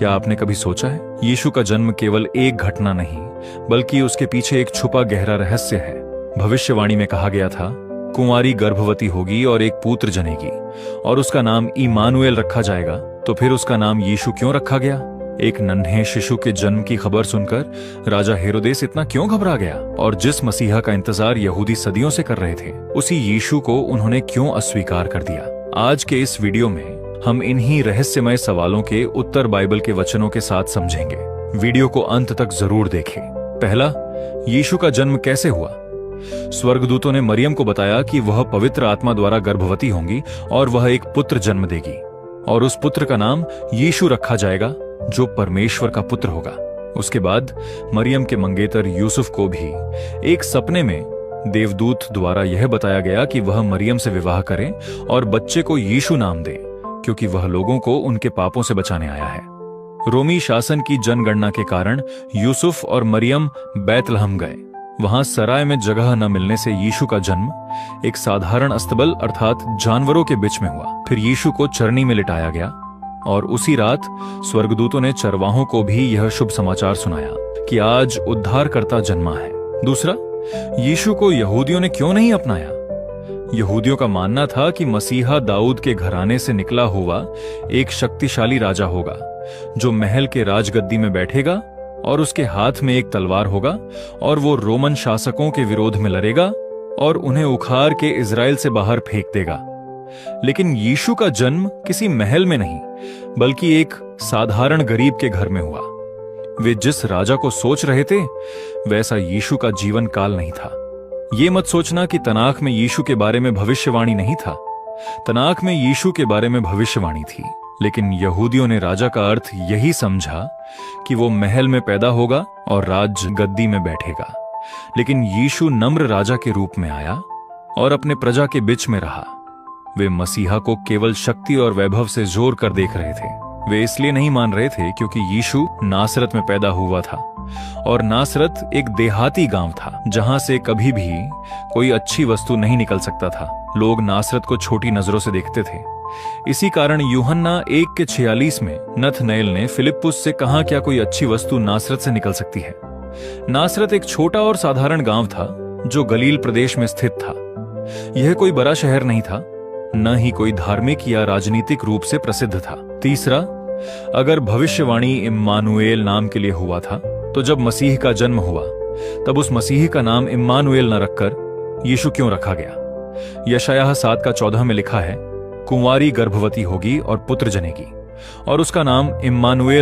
क्या आपने कभी सोचा है, यीशु का जन्म केवल एक घटना नहीं, बल्कि उसके पीछे एक छुपा गहरा रहस्य है। भविष्यवाणी में कहा गया था, कुंवारी गर्भवती होगी और एक पुत्र जनेगी और उसका नाम इम्मानुएल रखा जाएगा। तो फिर उसका नाम यीशु क्यों रखा गया? एक नन्हे शिशु के जन्म की खबर सुनकर राजा हेरोदेस इतना क्यों घबरा गया? और जिस मसीहा का इंतजार यहूदी सदियों से कर रहे थे, उसी यीशु को उन्होंने क्यों अस्वीकार कर दिया? आज के इस वीडियो में हम इन्हीं रहस्यमय सवालों के उत्तर बाइबल के वचनों के साथ समझेंगे। वीडियो को अंत तक जरूर देखें। पहला, यीशु का जन्म कैसे हुआ? स्वर्गदूतों ने मरियम को बताया कि वह पवित्र आत्मा द्वारा गर्भवती होंगी और वह एक पुत्र जन्म देगी और उस पुत्र का नाम यीशु रखा जाएगा, जो परमेश्वर का पुत्र होगा। उसके बाद मरियम के मंगेतर यूसुफ को भी एक सपने में देवदूत द्वारा यह बताया गया कि वह मरियम से विवाह करें और बच्चे को यीशु नाम दे, क्योंकि वह लोगों को उनके पापों से बचाने आया है। रोमी शासन की जनगणना के कारण यूसुफ और मरियम बैतलहम गए। वहां सराय में जगह न मिलने से यीशु का जन्म एक साधारण अस्तबल अर्थात जानवरों के बीच में हुआ। फिर यीशु को चरनी में लिटाया गया और उसी रात स्वर्गदूतों ने चरवाहों को भी यह शुभ समाचार सुनाया कि आज उद्धारकर्ता जन्मा है। दूसरा, यीशु को यहूदियों ने क्यों नहीं अपनाया? यहूदियों का मानना था कि मसीहा दाऊद के घराने से निकला हुआ एक शक्तिशाली राजा होगा, जो महल के राजगद्दी में बैठेगा और उसके हाथ में एक तलवार होगा और वो रोमन शासकों के विरोध में लड़ेगा और उन्हें उखाड़ के इजराइल से बाहर फेंक देगा। लेकिन यीशु का जन्म किसी महल में नहीं, बल्कि एक साधारण गरीब के घर में हुआ। वे जिस राजा को सोच रहे थे, वैसा यीशु का जीवन काल नहीं था। ये मत सोचना कि तनाख में यीशु के बारे में भविष्यवाणी नहीं था। तनाख में यीशु के बारे में भविष्यवाणी थी, लेकिन यहूदियों ने राजा का अर्थ यही समझा कि वो महल में पैदा होगा और राज गद्दी में बैठेगा। लेकिन यीशु नम्र राजा के रूप में आया और अपने प्रजा के बीच में रहा। वे मसीहा को केवल शक्ति और वैभव से जोर कर देख रहे थे। वे इसलिए नहीं मान रहे थे क्योंकि यीशु नासरत में पैदा हुआ था और नासरत एक देहाती गांव था, जहां से कभी भी कोई अच्छी वस्तु नहीं निकल सकता था। लोग नासरत को छोटी नजरों से देखते थे। इसी कारण यूहन्ना 1:46 में नथनएल ने फिलिप्पुस से कहा, क्या कोई अच्छी वस्तु नासरत से निकल सकती है? नासरत एक छोटा और साधारण गांव था जो गलील प्रदेश में स्थित था। यह कोई बड़ा शहर नहीं था, न ही कोई धार्मिक या राजनीतिक रूप से प्रसिद्ध था। तीसरा, अगर भविष्यवाणी इम्मानुएल नाम के लिए हुआ था, तो जब मसीह का जन्म हुआ तब उस मसीह का नाम इम्मानुएल न रखकर यीशु क्यों रखा गया? यशायाह 7:14 में लिखा है, कुंवारी गर्भवती होगी और पुत्र जनेगी और उसका नाम इम्मानुएल